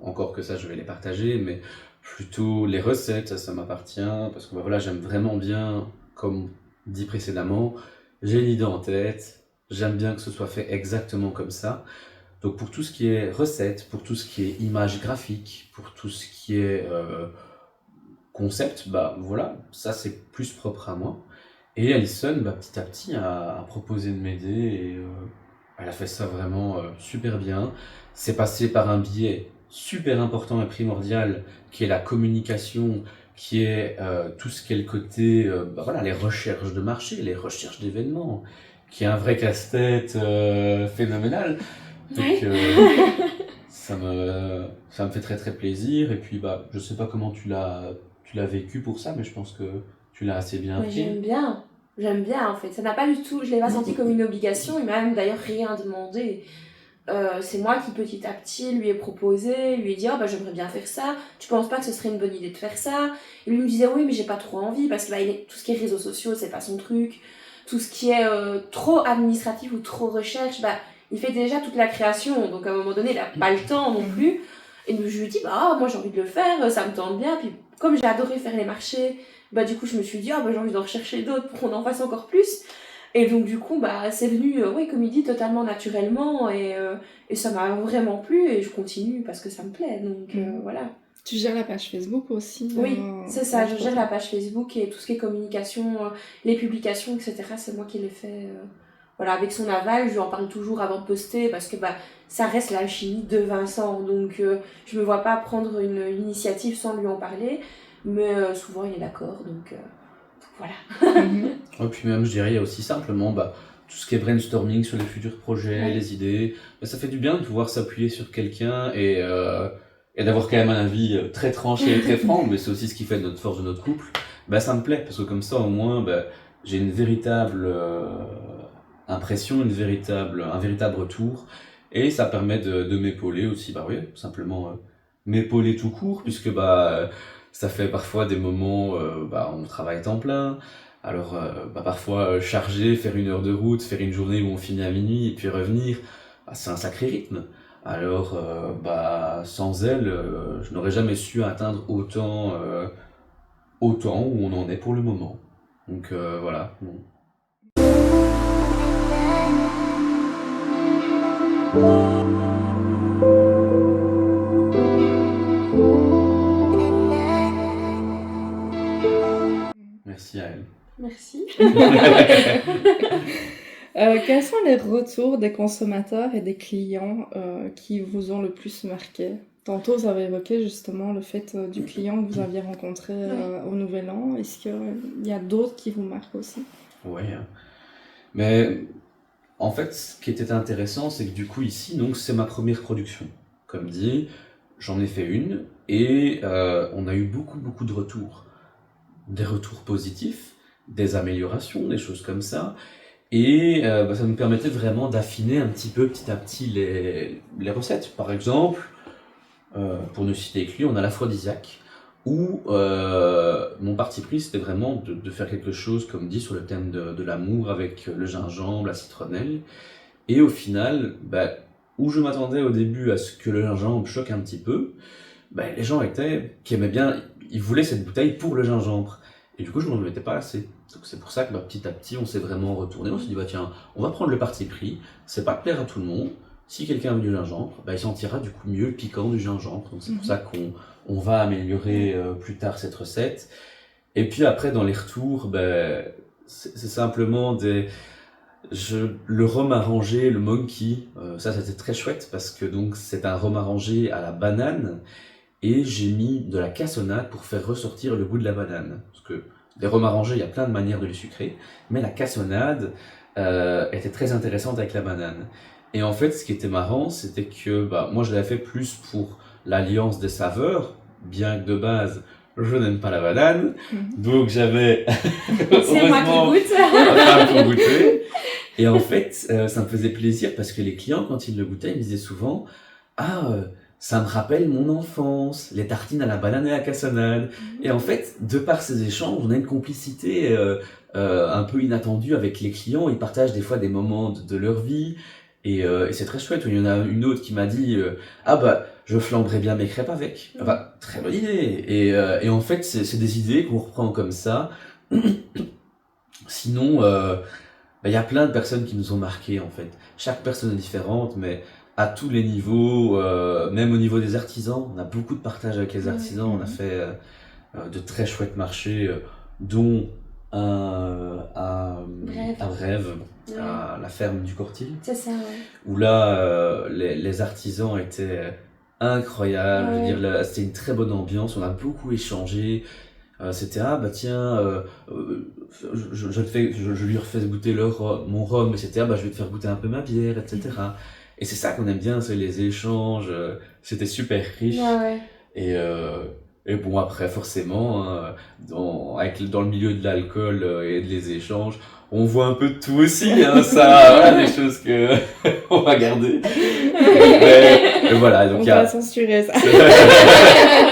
encore que ça je vais les partager, mais plutôt les recettes, ça m'appartient, parce que bah, voilà, j'aime vraiment bien, comme dit précédemment, j'ai une idée en tête, j'aime bien que ce soit fait exactement comme ça. Donc pour tout ce qui est recettes, pour tout ce qui est image graphique, pour tout ce qui est concept, bah voilà, ça c'est plus propre à moi. Et Alison, bah, petit à petit, a proposé de m'aider et elle a fait ça vraiment super bien. C'est passé par un biais super important et primordial qui est la communication, qui est tout ce qui est le côté, bah voilà, les recherches de marché, les recherches d'événements, qui est un vrai casse-tête phénoménal. Donc Ouais. ça me fait très très plaisir. Et puis bah, je sais pas comment tu l'as vécu pour ça, mais je pense que tu l'as assez bien Mais pris. j'aime bien en fait. Ça n'a pas du tout, je l'ai pas senti comme une obligation, il m'a même d'ailleurs rien demandé. C'est moi qui petit à petit lui ai proposé, lui ai dit oh, bah, j'aimerais bien faire ça, tu penses pas que ce serait une bonne idée de faire ça? Et lui me disait oui mais j'ai pas trop envie parce que bah, tout ce qui est réseaux sociaux c'est pas son truc, tout ce qui est trop administratif ou trop recherche, bah, il fait déjà toute la création donc à un moment donné il a pas le temps non plus. Et je lui dis bah moi j'ai envie de le faire, ça me tente bien, puis comme j'ai adoré faire les marchés, bah du coup je me suis dit ah bah j'ai envie d'en rechercher d'autres pour qu'on en fasse encore plus. Et donc du coup bah c'est venu oui comme il dit totalement naturellement et ça m'a vraiment plu et je continue parce que ça me plaît donc voilà. Tu gères la page Facebook aussi Oui, c'est ça, je gère la la page Facebook et tout ce qui est communication, les publications, etc. C'est moi qui les fais. Voilà, avec son aval, je lui en parle toujours avant de poster parce que bah, ça reste l'alchimie de Vincent. Donc je me vois pas prendre une initiative sans lui en parler. Mais souvent il est d'accord, donc voilà. Et puis même, je dirais, il y a aussi simplement bah, tout ce qui est brainstorming sur les futurs projets, Ouais. les idées. Bah, ça fait du bien de pouvoir s'appuyer sur quelqu'un et d'avoir quand même un avis très tranché et très franc, mais c'est aussi ce qui fait notre force de notre couple. Bah, ça me plaît, parce que comme ça, au moins, bah, j'ai une véritable impression, un véritable retour, et ça permet de m'épauler aussi, bah oui, simplement m'épauler tout court, puisque bah, ça fait parfois des moments, bah, on travaille temps plein, alors bah, parfois charger, faire 1 heure de route, faire une journée où on finit à minuit, et puis revenir, bah, c'est un sacré rythme. Alors bah, sans elle, je n'aurais jamais su atteindre autant où on en est pour le moment. Donc voilà. Bon. Merci à elle. Merci. Quels sont les retours des consommateurs et des clients qui vous ont le plus marqué? Tantôt, vous avez évoqué justement le fait du client que vous aviez rencontré au Nouvel An. Est-ce qu'il y a d'autres qui vous marquent aussi? Ouais. Mais en fait, ce qui était intéressant, c'est que du coup ici, donc c'est ma première production. Comme dit, j'en ai fait une et on a eu beaucoup de retours. Des retours positifs, des améliorations, des choses comme ça. Et bah, ça nous permettait vraiment d'affiner un petit peu petit à petit les recettes. Par exemple, pour ne citer que lui, on a l'aphrodisiaque, où mon parti pris c'était vraiment de faire quelque chose, comme dit, sur le thème de l'amour avec le gingembre, la citronnelle. Et au final, bah, où je m'attendais au début à ce que le gingembre choque un petit peu, bah, les gens qui aimaient bien, ils voulaient cette bouteille pour le gingembre. Et du coup, je m'en mettais pas assez. Donc c'est pour ça que bah, petit à petit, on s'est vraiment retourné. On s'est dit, bah tiens, on va prendre le parti pris. C'est pas plaire à tout le monde. Si quelqu'un veut du gingembre, bah, il sentira du coup mieux le piquant du gingembre. Donc c'est pour ça qu'on va améliorer plus tard cette recette. Et puis après, dans les retours, bah, c'est simplement le rhum arrangé, le monkey, ça c'était très chouette parce que donc c'est un rhum arrangé à la banane et j'ai mis de la cassonade pour faire ressortir le goût de la banane. Parce que les rhums arrangés, il y a plein de manières de les sucrer, mais la cassonade était très intéressante avec la banane. Et en fait, ce qui était marrant, c'était que bah, moi je l'avais fait plus pour l'alliance des saveurs, bien que de base je n'aime pas la banane, donc j'avais C'est moi qui goûte. enfin, pour goûter. Et en fait, ça me faisait plaisir parce que les clients, quand ils le goûtaient, ils me disaient souvent « Ah, ça me rappelle mon enfance, les tartines à la banane et à la cassonade. » Et en fait, de par ces échanges, on a une complicité un peu inattendue avec les clients. Ils partagent des fois des moments de leur vie. Et c'est très chouette. Il y en a une autre qui m'a dit ah bah je flamberais bien mes crêpes avec. Ah bah très bonne idée. Et en fait c'est des idées qu'on reprend comme ça. Sinon il y a plein de personnes qui nous ont marqués en fait. Chaque personne est différente, mais à tous les niveaux, même au niveau des artisans, on a beaucoup de partage avec les artisans. On a fait de très chouettes marchés, dont un rêve, à la ferme du Cortil, C'est ça, ouais. où là, les artisans étaient incroyables. Je veux dire, c'était une très bonne ambiance. On a beaucoup échangé. C'était ah bah tiens, je lui refais goûter mon rhum, et c'était ah bah je vais te faire goûter un peu ma bière, etc. Et c'est ça qu'on aime bien, c'est les échanges. C'était super riche. Ouais. Et bon, après, forcément, hein, dans le milieu de l'alcool et des échanges, on voit un peu de tout aussi, hein, ça, voilà, des choses que on va garder. Mais voilà, donc On il y a... va censurer ça.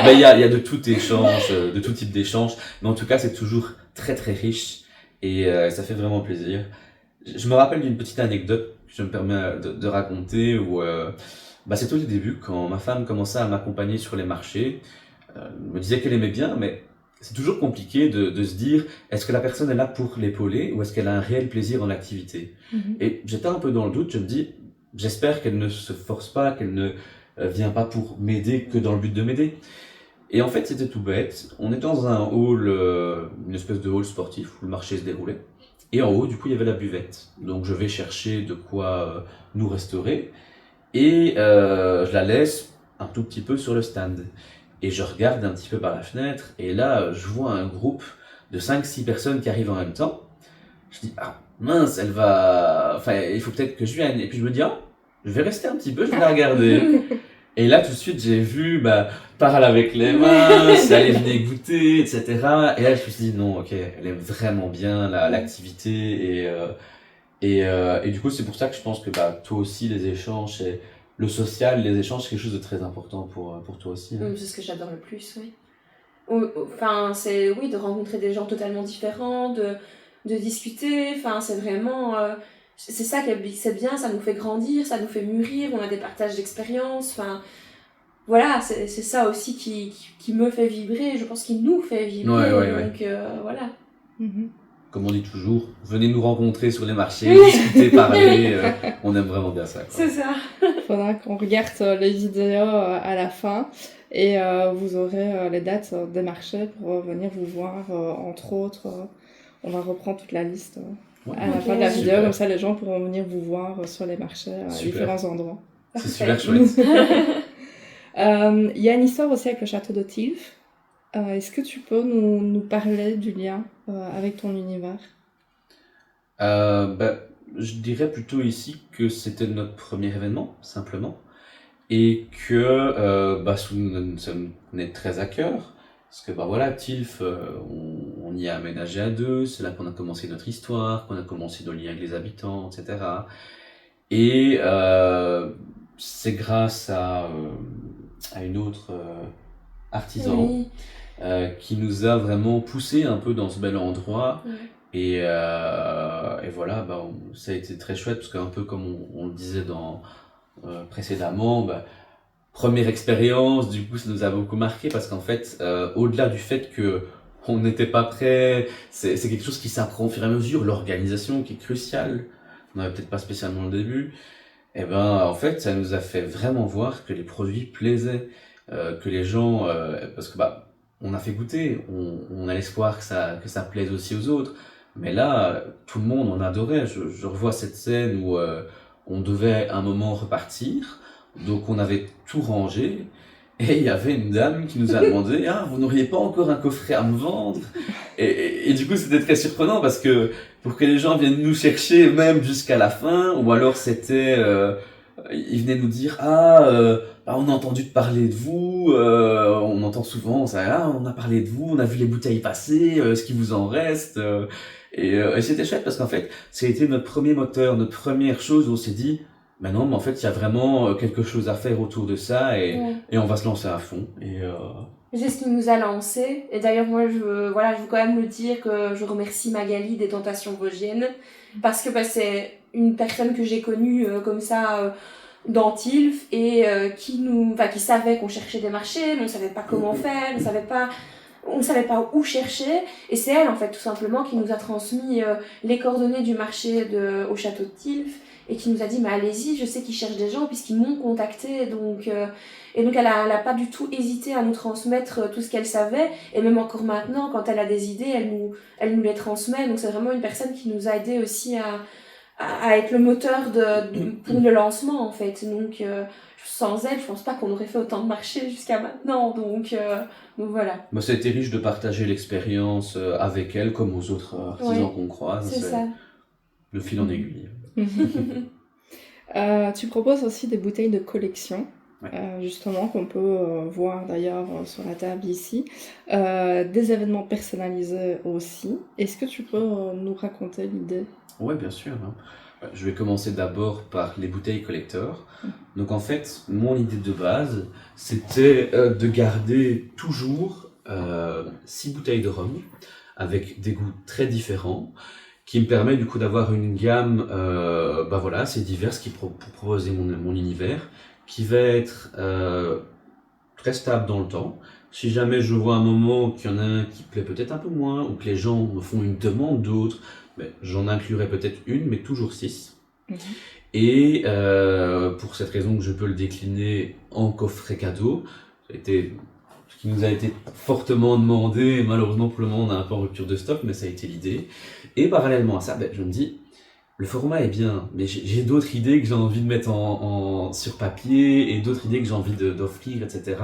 Mais il y a de tout échange, de tout type d'échange. Mais en tout cas, c'est toujours très très riche et ça fait vraiment plaisir. Je me rappelle d'une petite anecdote que je me permets de raconter où c'était au début quand ma femme commençait à m'accompagner sur les marchés. Elle me disait qu'elle aimait bien, mais c'est toujours compliqué de se dire est-ce que la personne est là pour l'épauler ou est-ce qu'elle a un réel plaisir dans l'activité. Et j'étais un peu dans le doute, je me dis j'espère qu'elle ne se force pas, qu'elle ne vient pas pour m'aider que dans le but de m'aider. Et en fait c'était tout bête, on était dans un hall, une espèce de hall sportif où le marché se déroulait. Et en haut, du coup, il y avait la buvette. Donc, je vais chercher de quoi nous restaurer. Et je la laisse un tout petit peu sur le stand. Et je regarde un petit peu par la fenêtre. Et là, je vois un groupe de 5-6 personnes qui arrivent en même temps. Je dis, ah mince, elle va... Enfin, il faut peut-être que je vienne. Et puis, je me dis, ah, je vais rester un petit peu, je vais la regarder. Et là, tout de suite, j'ai vu, parle avec les mains, si elle venait goûter, etc. Et là, je me suis dit, non, ok, elle aime vraiment bien l'activité. Et du coup, c'est pour ça que je pense que toi aussi, les échanges, le social, les échanges, c'est quelque chose de très important pour toi aussi. Hein. C'est ce que j'adore le plus, oui. Enfin, c'est, oui, de rencontrer des gens totalement différents, de discuter, enfin, c'est vraiment... c'est ça c'est bien, ça nous fait grandir, ça nous fait mûrir, on a des partages d'expériences, enfin... Voilà, c'est ça aussi qui me fait vibrer, je pense qu'il nous fait vibrer, donc voilà. Comme on dit toujours, venez nous rencontrer sur les marchés, discuter, parler, on aime vraiment bien ça. Quoi. C'est ça. Faudra qu'on regarde les vidéos à la fin et vous aurez les dates des marchés pour venir vous voir, entre autres. On va reprendre toute la liste à la fin de la vidéo, comme ça les gens pourront venir vous voir sur les marchés à différents endroits. C'est super chouette. Il y a une histoire aussi avec le château de Tilff. Est-ce que tu peux nous parler du lien avec ton univers? Je dirais plutôt ici que c'était notre premier événement, simplement. Et que ça nous tenait très à cœur. Parce que Tilff, on y a aménagé à deux, c'est là qu'on a commencé notre histoire, qu'on a commencé nos liens avec les habitants, etc. Et c'est grâce à une autre artisan qui nous a vraiment poussé un peu dans ce bel endroit. Et voilà, ça a été très chouette parce qu'un peu comme on le disait précédemment, première expérience, du coup ça nous a beaucoup marqué parce qu'en fait, au-delà du fait que on n'était pas prêt, c'est quelque chose qui s'apprend au fur et à mesure, l'organisation qui est cruciale, on n'avait peut-être pas spécialement le début, et en fait ça nous a fait vraiment voir que les produits plaisaient, que les gens, parce que on a fait goûter, on a l'espoir que ça plaise aussi aux autres, mais là tout le monde en adorait. Je revois cette scène où on devait à un moment repartir, donc on avait tout rangé et il y avait une dame qui nous a demandé vous n'auriez pas encore un coffret à me vendre? Et du coup c'était très surprenant parce que pour que les gens viennent nous chercher même jusqu'à la fin, ou alors c'était ils venaient nous dire on a entendu parler de vous, on entend souvent ça, on a parlé de vous, on a vu les bouteilles passer, ce qui vous en reste, et c'était chouette parce qu'en fait c'était notre premier moteur, notre première chose où on s'est dit non, mais en fait il y a vraiment quelque chose à faire autour de ça, et on va se lancer à fond. C'est ce qui nous a lancé. Et d'ailleurs, moi, je veux quand même le dire que je remercie Magali des Tentations Vosgiennes. Parce que c'est une personne que j'ai connue comme ça dans Tilf et qui savait qu'on cherchait des marchés, mais on savait pas comment faire, on savait pas où chercher, et c'est elle en fait tout simplement qui nous a transmis les coordonnées du marché au château de Tilf, et qui nous a dit mais allez-y, je sais qu'ils cherchent des gens puisqu'ils m'ont contacté, donc elle a pas du tout hésité à nous transmettre tout ce qu'elle savait, et même encore maintenant quand elle a des idées, elle nous les transmet, donc c'est vraiment une personne qui nous a aidé aussi à être le moteur pour le lancement en fait, donc sans elle je pense pas qu'on aurait fait autant de marchés jusqu'à maintenant, donc voilà. Bah, ça a été riche de partager l'expérience avec elle comme aux autres artisans qu'on croise. C'est ça. Le fil en aiguille. Tu proposes aussi des bouteilles de collection, Ouais. justement, qu'on peut voir d'ailleurs sur la table ici. Des événements personnalisés aussi. Est-ce que tu peux nous raconter l'idée? Ouais, bien sûr. Je vais commencer d'abord par les bouteilles collector. Donc en fait, mon idée de base, c'était de garder toujours 6 bouteilles de rhum avec des goûts très différents, qui me permet du coup d'avoir une gamme assez diverse pour proposer mon univers, qui va être très stable dans le temps. Si jamais je vois un moment qu'il y en a un qui plaît peut-être un peu moins, ou que les gens me font une demande d'autres, j'en inclurai peut-être une, mais toujours 6. Et pour cette raison que je peux le décliner en coffret cadeau, ce qui nous a été fortement demandé, et malheureusement pour le moment on est un peu en rupture de stock, mais ça a été l'idée. Et parallèlement à ça, je me dis, le format est bien, mais j'ai d'autres idées que j'ai envie de mettre sur papier, et d'autres idées que j'ai envie d'offrir, etc.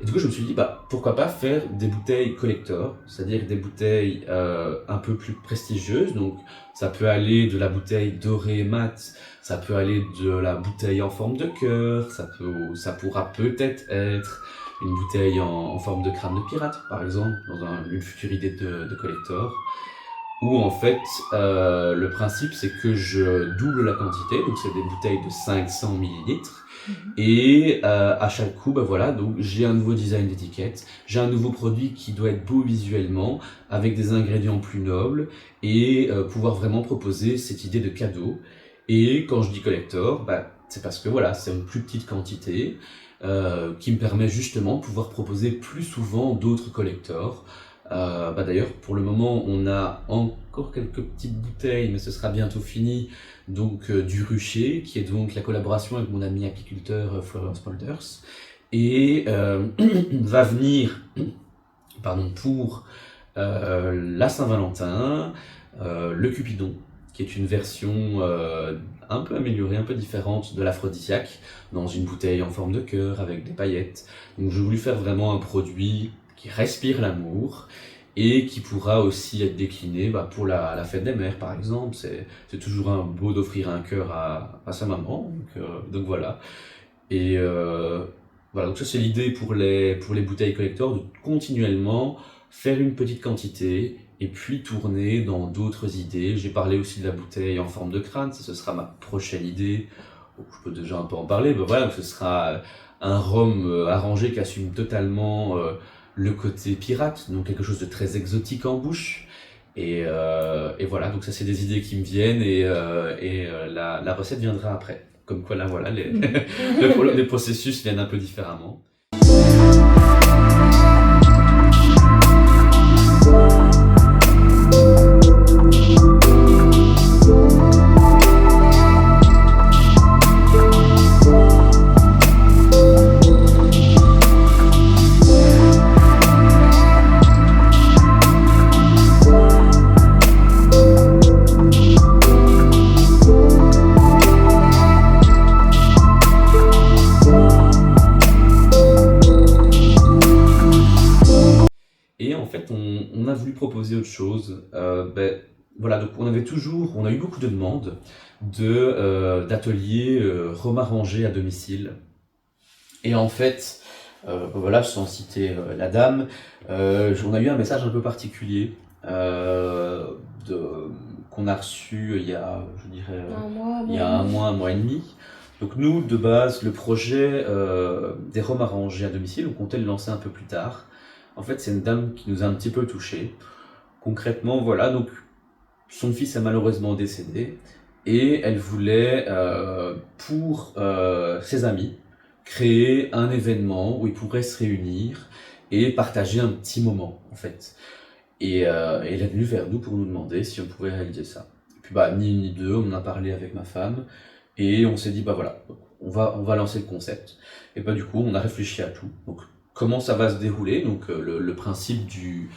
Et du coup, je me suis dit, pourquoi pas faire des bouteilles collector, c'est-à-dire des bouteilles un peu plus prestigieuses. Donc, ça peut aller de la bouteille dorée mat, ça peut aller de la bouteille en forme de cœur, ça pourra peut-être être une bouteille en forme de crâne de pirate, par exemple, dans une future idée de collector. Où en fait, le principe, c'est que je double la quantité, donc c'est des bouteilles de 500 millilitres. Et à chaque coup, donc j'ai un nouveau design d'étiquette, j'ai un nouveau produit qui doit être beau visuellement, avec des ingrédients plus nobles, et pouvoir vraiment proposer cette idée de cadeau. Et quand je dis collector, c'est parce que c'est une plus petite quantité qui me permet justement de pouvoir proposer plus souvent d'autres collectors. D'ailleurs, pour le moment, on a encore quelques petites bouteilles, mais ce sera bientôt fini. Donc, du rucher, qui est donc la collaboration avec mon ami apiculteur Florence Polders. Et va venir pour la Saint-Valentin, le Cupidon, qui est une version un peu améliorée, un peu différente de l'aphrodisiaque, dans une bouteille en forme de cœur avec des paillettes. Donc, j'ai voulu faire vraiment un produit qui respire l'amour et qui pourra aussi être décliné pour la fête des mères, par exemple. C'est toujours un beau d'offrir un cœur à sa maman, donc voilà. Et donc ça c'est l'idée pour les bouteilles collector, de continuellement faire une petite quantité et puis tourner dans d'autres idées. J'ai parlé aussi de la bouteille en forme de crâne, ce sera ma prochaine idée. Je peux déjà un peu en parler, ce sera un rhum arrangé qui assume totalement le côté pirate, donc quelque chose de très exotique en bouche. Et voilà, donc ça c'est des idées qui me viennent, et la recette viendra après. Comme quoi là, voilà, les processus viennent un peu différemment. Et en fait, on a voulu proposer autre chose. Donc on a eu beaucoup de demandes d'ateliers rhum arrangés à domicile. Et en fait, sans citer la dame, on a eu un message un peu particulier qu'on a reçu il y a, je dirais, un mois et demi. Donc nous, de base, le projet des rhums arrangés à domicile, on comptait le lancer un peu plus tard. En fait, c'est une dame qui nous a un petit peu touchés. Concrètement, donc son fils est malheureusement décédé. et elle voulait, pour ses amis, créer un événement où ils pourraient se réunir et partager un petit moment, en fait. Et elle est venue vers nous pour nous demander si on pouvait réaliser ça. Et puis bah, ni une ni deux, on en a parlé avec ma femme, et on s'est dit, bah voilà, on va lancer le concept. Et bah du coup, on a réfléchi à tout. Donc, comment ça va se dérouler? Donc, le principe du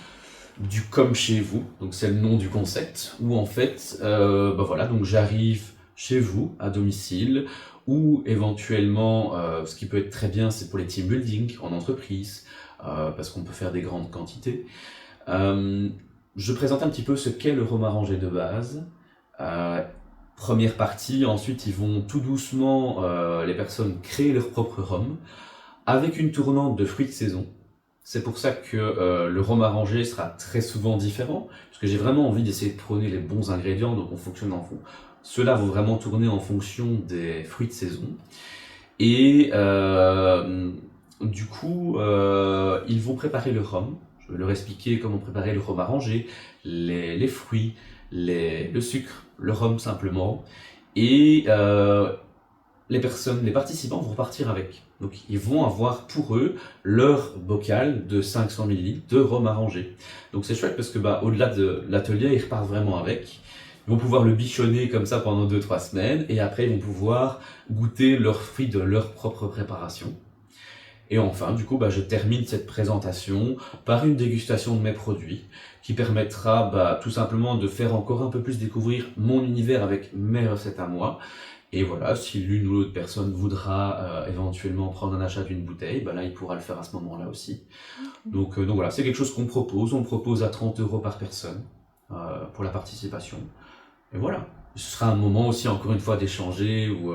comme chez vous, donc c'est le nom du concept, où en fait, bah voilà, donc j'arrive chez vous, à domicile, ou éventuellement, ce qui peut être très bien, c'est pour les team building en entreprise, parce qu'on peut faire des grandes quantités. Euh, je présente un petit peu ce qu'est le rhum arrangé de base. Euh, Première partie, ensuite ils vont tout doucement, les personnes créer leur propre rhum, avec une tournante de fruits de saison. C'est pour ça que le rhum arrangé sera très souvent différent, parce que j'ai vraiment envie d'essayer de prôner les bons ingrédients, donc on fonctionne en fond. Ceux-là vont vraiment tourner en fonction des fruits de saison. Et du coup, ils vont préparer le rhum. Je vais leur expliquer comment préparer le rhum arrangé, les fruits, le sucre, le rhum simplement. Et les participants vont repartir avec. Donc ils vont avoir pour eux leur bocal de 500 ml de rhum arrangé. Donc c'est chouette parce que bah, au-delà de l'atelier, ils repartent vraiment avec. Ils vont pouvoir le bichonner comme ça pendant 2-3 semaines et après ils vont pouvoir goûter leurs fruits de leur propre préparation. Et enfin, du coup, bah, je termine cette présentation par une dégustation de mes produits qui permettra bah, tout simplement de faire encore un peu plus découvrir mon univers avec mes recettes à moi. Et voilà, si l'une ou l'autre personne voudra éventuellement prendre un achat d'une bouteille, bah là, il pourra le faire à ce moment-là aussi. Donc voilà, c'est quelque chose qu'on propose. On le propose à 30 € par personne pour la participation. Et voilà. Ce sera un moment aussi, encore une fois, d'échanger ou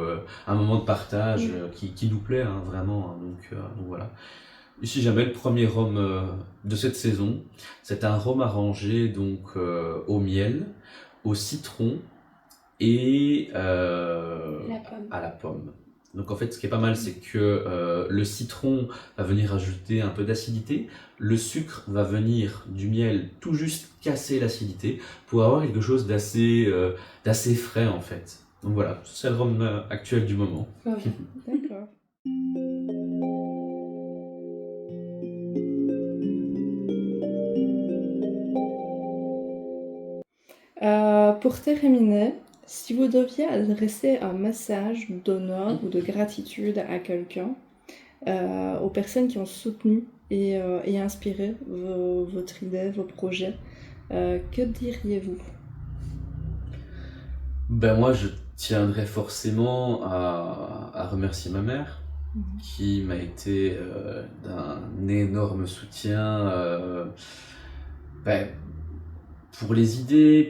un moment de partage qui nous plaît hein, vraiment. Hein, donc voilà. Ici, jamais le premier rhum de cette saison. C'est un rhum arrangé donc au miel, au citron et à la pomme. Donc en fait, ce qui est pas mal, c'est que le citron va venir ajouter un peu d'acidité, le sucre va venir du miel tout juste casser l'acidité pour avoir quelque chose d'assez frais en fait. Donc voilà, c'est le rhum actuel du moment. D'accord. Pour terminer, si vous deviez adresser un message d'honneur ou de gratitude à quelqu'un, aux personnes qui ont soutenu et inspiré votre idée, vos projets, que diriez-vous? Ben moi, je tiendrais forcément à remercier ma mère, qui m'a été d'un énorme soutien ben, pour les idées,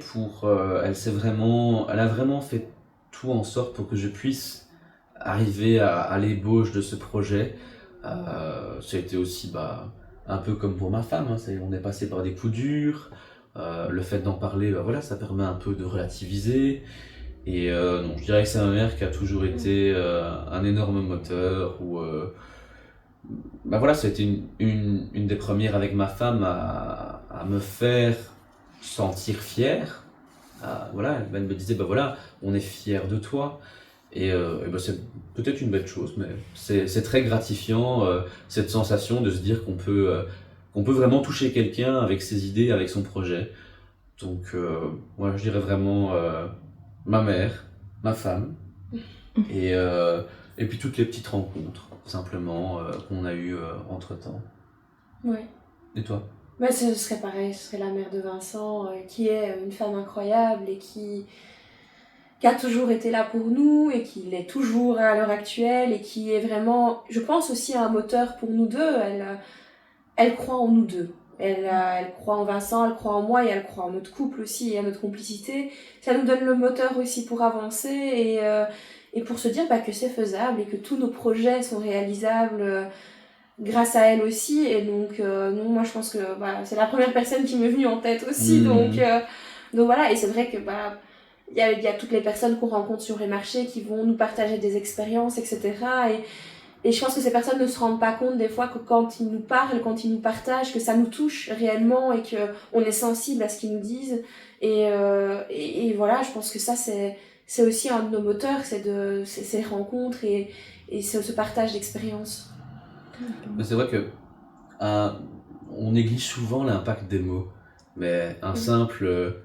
elle a vraiment fait tout en sorte pour que je puisse arriver à l'ébauche de ce projet. Ça a été aussi bah, un peu comme pour ma femme, hein, on est passé par des coups durs. Le fait d'en parler, bah, voilà, ça permet un peu de relativiser. Et non, je dirais que c'est ma mère qui a toujours été un énorme moteur. Bah voilà, c'était une des premières avec ma femme à me faire sentir fier. Voilà, elle me disait, bah voilà, on est fier de toi. Et bah c'est peut-être une belle chose, mais c'est très gratifiant, cette sensation de se dire qu'on peut vraiment toucher quelqu'un avec ses idées, avec son projet. Donc, moi, je dirais vraiment ma mère, ma femme, et, euh, et puis toutes les petites rencontres, simplement, qu'on a eues entre-temps. Ouais. Et toi? Bah, ce serait pareil, ce serait la mère de Vincent, qui est une femme incroyable et qui a toujours été là pour nous et qui l'est toujours à l'heure actuelle et qui est vraiment, je pense aussi un moteur pour nous deux. Elle croit en nous deux. Elle croit en Vincent, elle croit en moi et elle croit en notre couple aussi et à notre complicité. Ça nous donne le moteur aussi pour avancer et pour se dire bah, que c'est faisable et que tous nos projets sont réalisables grâce à elle aussi. Et donc, non, moi je pense que bah, c'est la première personne qui m'est venue en tête aussi. Donc voilà, et c'est vrai que bah, il y a toutes les personnes qu'on rencontre sur les marchés qui vont nous partager des expériences, etc. Et je pense que ces personnes ne se rendent pas compte des fois que quand ils nous parlent, quand ils nous partagent, que ça nous touche réellement et qu'on est sensible à ce qu'ils nous disent. Et voilà, je pense que ça, c'est aussi un de nos moteurs, c'est ces rencontres et ce partage d'expériences. Mais c'est vrai que on néglige souvent l'impact des mots, mais un simple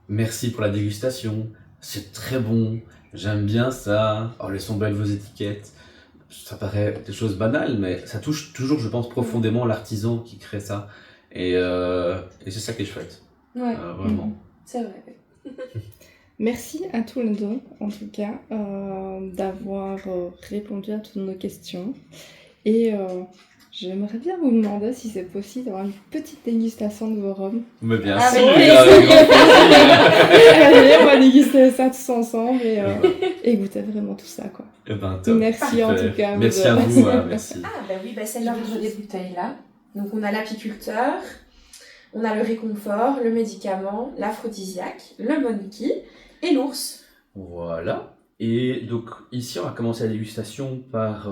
merci pour la dégustation, c'est très bon, j'aime bien ça, oh, elles sont belles vos étiquettes. Ça paraît des choses banales, mais ça touche toujours, je pense, profondément l'artisan qui crée ça. Et c'est ça qui est chouette. Ouais, vraiment. c'est vrai. Merci à tous les deux, en tout cas, d'avoir répondu à toutes nos questions. Et j'aimerais bien vous demander si c'est possible d'avoir une petite dégustation de vos rhums. Mais bien Ah, sûr, oui. Allez, on va déguster ça tous ensemble et goûter vraiment tout ça, quoi. Eh ben, top. Merci en tout cas. Merci à vous, merci. Ah, bah oui, c'est l'ordre des bouteilles là. Donc, on a l'apiculteur, on a le réconfort, le médicament, l'aphrodisiaque, le monkey et l'ours. Voilà. Et donc, ici, on va commencer la dégustation par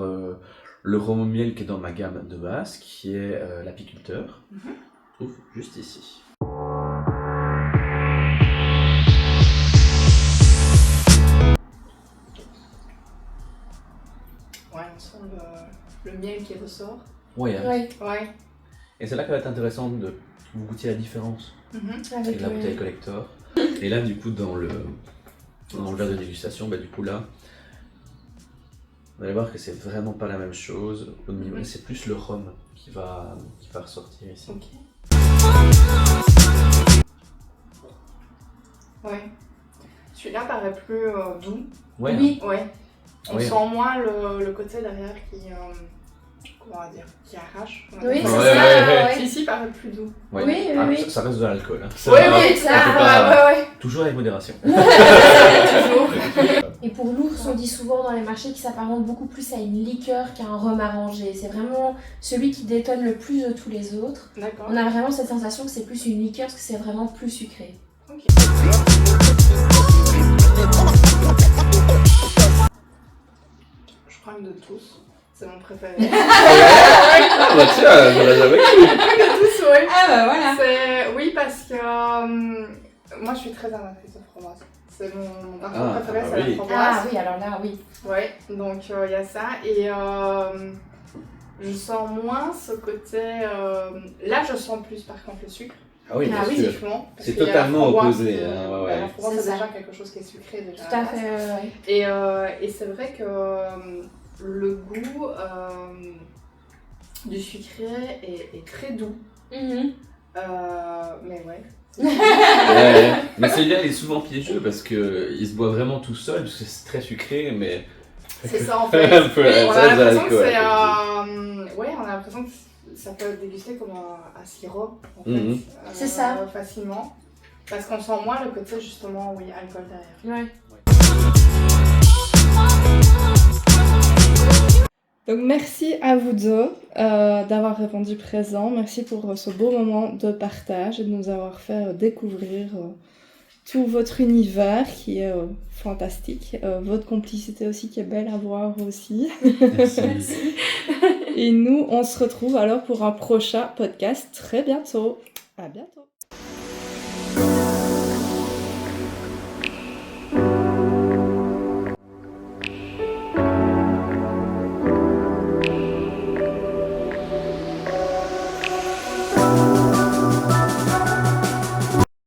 le rhum au miel qui est dans ma gamme de base, qui est l'apiculteur. Je trouve juste ici. Ouais, on sent le miel qui ressort. Ouais. Ouais, Ouais. Et c'est là que va être intéressant de vous goûter la différence avec avec la bouteille collector. Et là, du coup, dans le verre de dégustation, bah, du coup, là, vous allez voir que c'est vraiment pas la même chose. Au niveau, c'est plus le rhum qui va ressortir ici. Ok. Ouais. Celui-là paraît plus doux. Ouais, Oui. Ouais. On Ouais. sent moins le côté derrière qui, comment on va dire, qui arrache. Oui, c'est Ouais, ça. ouais, Ouais. Ici, paraît plus doux. ouais. Oui, Ah, oui. ça reste de l'alcool. Hein. Oui, oui, ça, on peut pas- ouais. Toujours avec modération. Toujours. Et pour l'ours, on dit souvent dans les marchés qu'il s'apparente beaucoup plus à une liqueur qu'à un rhum arrangé. C'est vraiment celui qui détonne le plus de tous les autres. D'accord. On a vraiment cette sensation que c'est plus une liqueur parce que c'est vraiment plus sucré. Ok. Je prends une de tous. C'est mon préféré. Ah bah tiens, j'aurais jamais cru. De tous, ouais. Ah bah voilà. Oui, parce que moi je suis très amatrice de fromage. C'est mon parfum préféré, c'est oui. la framboise. Ah oui, alors là, oui. Ouais, donc il y a ça. Et je sens moins ce côté. Là, je sens plus par contre le sucre. Ah oui, bien Ah oui, sûr. Typiquement, parce C'est qu'il y a la totalement framboise opposé, qui- hein, ouais. La framboise, C'est c'est ça. déjà quelque chose qui est sucré déjà. Tout à fait. Ouais. Et c'est vrai que le goût du sucré est très doux. Mhm. Mais ouais. Ouais. Mais celui-là, il est souvent piégeux parce qu'il se boit vraiment tout seul, parce que c'est très sucré, mais. C'est ça en fait. Un peu, On ça a reste de l'impression que l'alcool, c'est. Ouais, on a l'impression que ça peut être dégusté comme un sirop en fait. Mhm. C'est ça. Facilement. Parce qu'on sent moins le côté justement, oui, alcool derrière. Ouais. Donc merci à vous deux d'avoir répondu présent. Merci pour ce beau moment de partage et de nous avoir fait découvrir tout votre univers qui est fantastique. Votre complicité aussi qui est belle à voir aussi. Merci. Et nous, on se retrouve alors pour un prochain podcast très bientôt. À bientôt.